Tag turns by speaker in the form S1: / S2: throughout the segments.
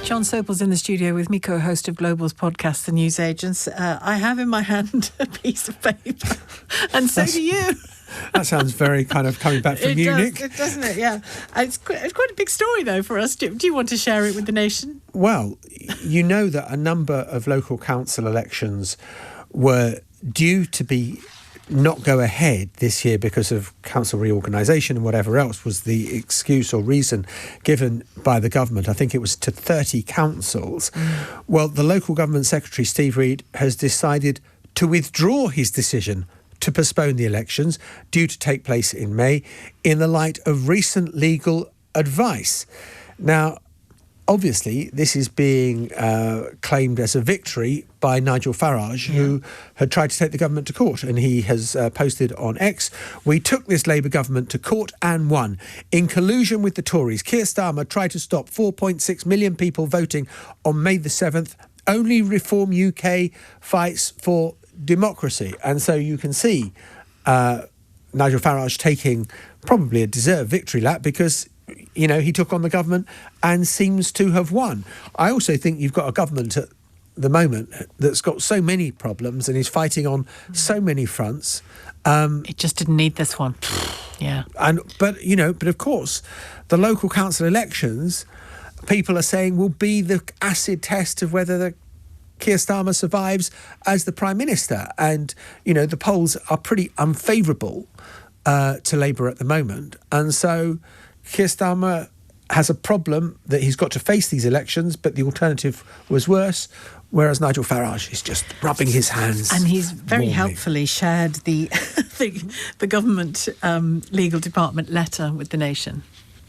S1: Jon Sopel's in the studio with me, co-host of Global's podcast, The News Agents. I have in my hand a piece of paper, and so do you.
S2: That sounds very kind of coming back from Munich.
S1: Doesn't it? Yeah. It's quite a big story, though, for us. Do you want to share it with the nation?
S2: Well, you know that a number of local council elections were due to be not go ahead this year because of council reorganisation and whatever else was the excuse or reason given by the government. I think it was to 30 councils. Well, the local government secretary, Steve Reed, has decided to withdraw his decision to postpone the elections due to take place in May in the light of recent legal advice. Now, obviously, this is being claimed as a victory by Nigel Farage, who had tried to take the government to court. And he has posted on X, "We took this Labour government to court and won. In collusion with the Tories, Keir Starmer tried to stop 4.6 million people voting on May the 7th. Only Reform UK fights for democracy." And so you can see Nigel Farage taking probably a deserved victory lap because he took on the government and seems to have won. I also think you've got a government at the moment that's got so many problems and is fighting on so many fronts.
S1: It just didn't need this one. Yeah.
S2: But of course, the local council elections, people are saying, will be the acid test of whether Keir Starmer survives as the Prime Minister. And, the polls are pretty unfavourable to Labour at the moment. And so Keir Starmer has a problem that he's got to face these elections, but the alternative was worse, whereas Nigel Farage is just rubbing his hands.
S1: And he's very helpfully shared the government legal department letter with the nation,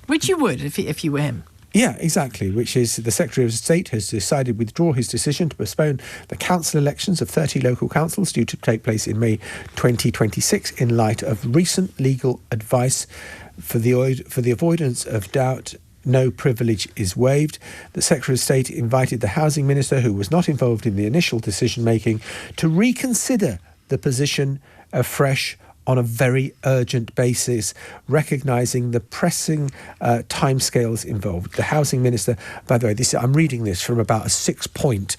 S1: which you would if you were him.
S2: Yeah, exactly, which is the Secretary of State has decided to withdraw his decision to postpone the council elections of 30 local councils due to take place in May 2026 in light of recent legal advice. For the avoidance of doubt, no privilege is waived. The Secretary of State invited the Housing Minister, who was not involved in the initial decision-making, to reconsider the position afresh on a very urgent basis, recognising the pressing timescales involved. The Housing Minister, by the way, I'm reading this from about a 6-point,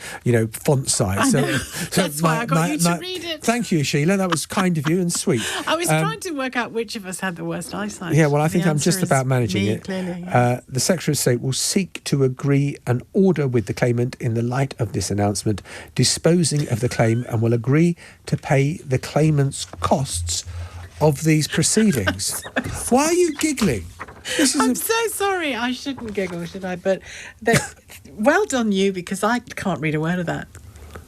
S2: font size.
S1: I know. That's why I got you to read it.
S2: Thank you, Sheila. That was kind of you and sweet.
S1: I was trying to work out which of us had the worst eyesight.
S2: Yeah, well, I think I'm just about managing it.
S1: Clearly.
S2: The Secretary of State will seek to agree an order with the claimant in the light of this announcement, disposing of the claim, and will agree to pay the claimant's costs of these proceedings. Why are you giggling?
S1: I'm so sorry. I shouldn't giggle, should I? But well done you, because I can't read a word of that.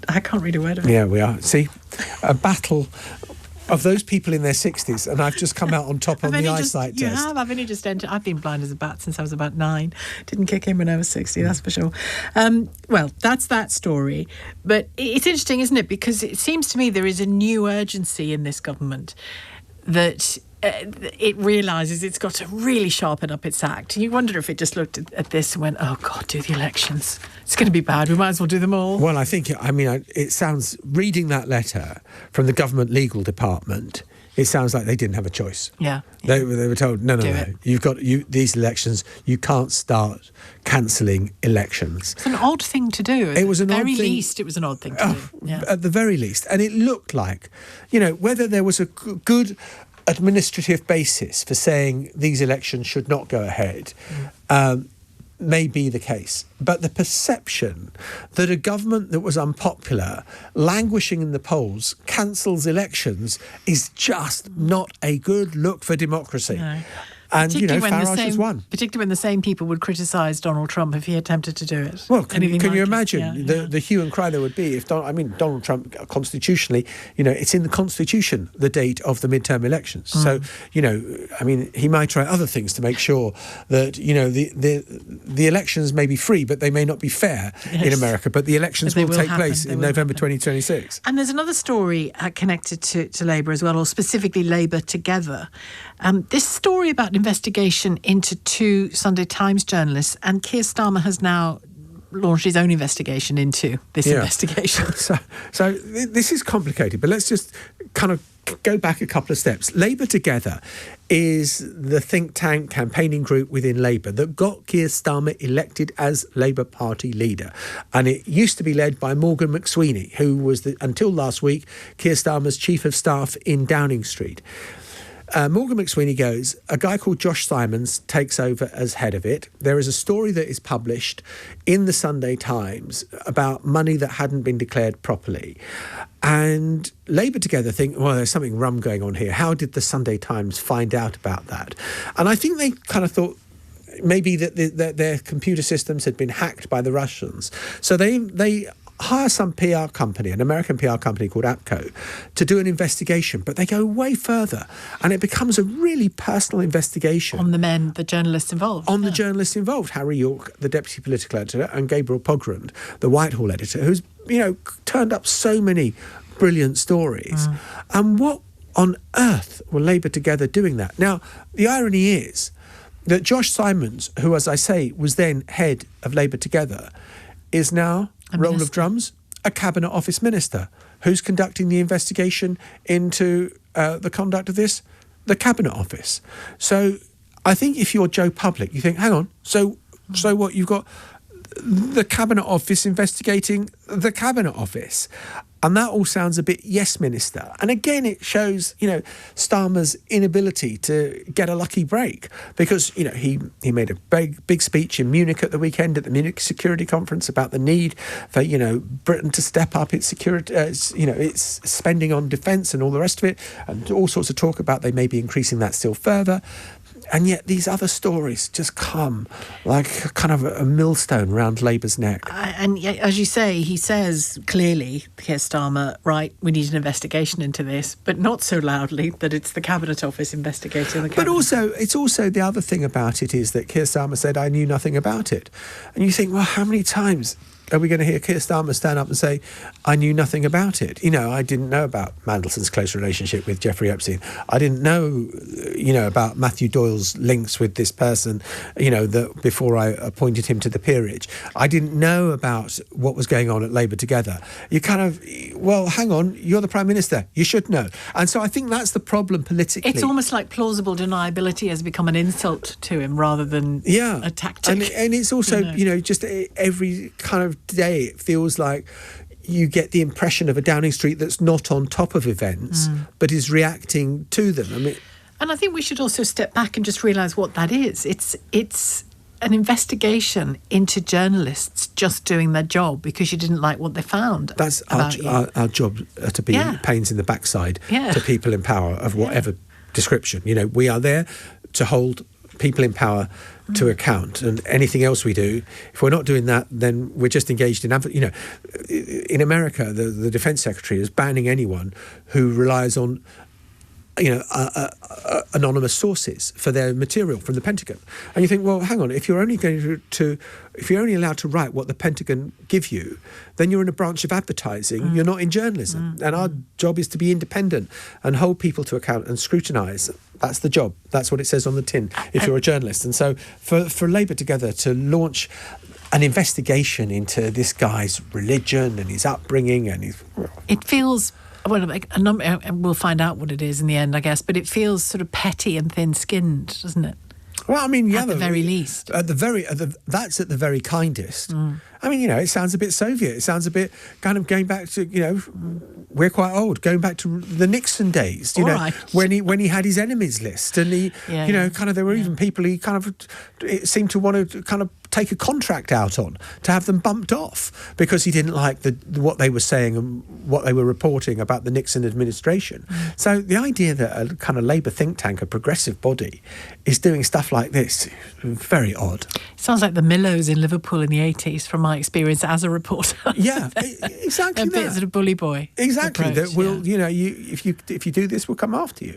S1: I can't read a word of it.
S2: Yeah, we are. See, a battle of those people in their 60s, and I've just come out on top on the eyesight test.
S1: You have. I've only just entered. I've been blind as a bat since I was about 9. Didn't kick in when I was 60, that's for sure. Well, that's that story. But it's interesting, isn't it? Because it seems to me there is a new urgency in this government that it realises it's got to really sharpen up its act. You wonder if it just looked at this and went, oh, God, do the elections. It's going to be bad. We might as well do them all.
S2: Well, I think, it sounds, reading that letter from the government legal department, it sounds like they didn't have a choice.
S1: Yeah.
S2: They were told, no. You've got these elections. You can't start cancelling elections.
S1: It's an odd thing to do.
S2: It was an odd thing. At the very
S1: least, it was an odd thing to do. Yeah.
S2: At the very least. And it looked like, whether there was a good administrative basis for saying these elections should not go ahead, may be the case. But the perception that a government that was unpopular, languishing in the polls, cancels elections is just not a good look for democracy.
S1: No.
S2: And, Farage has won.
S1: Particularly when the same people would criticise Donald Trump if he attempted to do it.
S2: Well, can you imagine the hue and cry there would be if Donald Trump, constitutionally, it's in the Constitution, the date of the midterm elections. So, he might try other things to make sure that, the elections may be free, but they may not be fair in America. But the elections will take place in November 2026.
S1: And there's another story connected to Labour as well, or specifically Labour Together. This story about investigation into 2 Sunday Times journalists, and Keir Starmer has now launched his own investigation into this investigation.
S2: So this is complicated, but let's just kind of go back a couple of steps. Labour Together is the think tank campaigning group within Labour that got Keir Starmer elected as Labour Party leader. And it used to be led by Morgan McSweeney, who was, until last week, Keir Starmer's chief of staff in Downing Street. Morgan McSweeney goes, a guy called Josh Simons takes over as head of it. There is a story that is published in the Sunday Times about money that hadn't been declared properly. And Labour Together think, well, there's something rum going on here. How did the Sunday Times find out about that? And I think they kind of thought maybe that their computer systems had been hacked by the Russians. So they hire some PR company, an American PR company called APCO, to do an investigation, but they go way further, and it becomes a really personal investigation.
S1: On the journalists involved.
S2: On the journalists involved, Harry York, the deputy political editor, and Gabriel Pogrund, the Whitehall editor, who's, turned up so many brilliant stories. And what on earth were Labour Together doing that? Now, the irony is that Josh Simons, who, as I say, was then head of Labour Together, is now, roll of drums, a Cabinet Office minister. Who's conducting the investigation into the conduct of this? The Cabinet Office. So I think if you're Joe Public, you think, hang on, so what? You've got the Cabinet Office investigating the Cabinet Office. And that all sounds a bit yes, minister. And again, it shows, Starmer's inability to get a lucky break because, he made a big speech in Munich at the weekend at the Munich Security Conference about the need for, Britain to step up its security, its spending on defence and all the rest of it, and all sorts of talk about they may be increasing that still further. And yet these other stories just come like kind of a millstone round Labour's neck.
S1: And as you say, he says clearly, Keir Starmer, right, we need an investigation into this, but not so loudly that it's the Cabinet Office investigating the Cabinet.
S2: But it's also the other thing about it is that Keir Starmer said, I knew nothing about it. And you think, well, how many times are we going to hear Keir Starmer stand up and say, I knew nothing about it? I didn't know about Mandelson's close relationship with Jeffrey Epstein. I didn't know, about Matthew Doyle's links with this person, that before I appointed him to the peerage. I didn't know about what was going on at Labour Together. You kind of, well, hang on, you're the Prime Minister. You should know. And so I think that's the problem politically.
S1: It's almost like plausible deniability has become an insult to him rather than a tactic.
S2: And it's also, just every kind of day it feels like you get the impression of a Downing Street that's not on top of events but is reacting to them.
S1: And I think we should also step back and just realise what that is. It's an investigation into journalists just doing their job because you didn't like what they found.
S2: That's our job, to be pains in the backside to people in power of whatever description. We are there to hold people in power to account, and anything else we do, if we're not doing that, then we're just engaged in in America, the Defence Secretary is banning anyone who relies on anonymous sources for their material from the Pentagon. And you think, well, hang on, if you're only allowed to write what the Pentagon give you, then you're in a branch of advertising, you're not in journalism. And our job is to be independent and hold people to account and scrutinise. That's the job. That's what it says on the tin if you're a journalist. And so for Labour Together to launch an investigation into this guy's religion and his upbringing and
S1: it feels... Well, we'll find out what it is in the end, I guess, but it feels sort of petty and thin-skinned, doesn't it?
S2: Well, I mean,
S1: at the very least.
S2: That's at the very kindest. I mean, it sounds a bit Soviet. It sounds a bit kind of going back to, we're quite old, going back to the Nixon days, when he had his enemies list, and he, kind of there were even people he kind of it seemed to want to kind of take a contract out on to have them bumped off because he didn't like what they were saying and what they were reporting about the Nixon administration. So the idea that a kind of Labour think tank, a progressive body, is doing stuff like this, very odd.
S1: Sounds like the Millows in Liverpool in the 80s, from my experience as a reporter.
S2: Yeah, exactly.
S1: A bit sort of bully boy.
S2: Exactly.
S1: Approach,
S2: that will, if you do this, we'll come after you.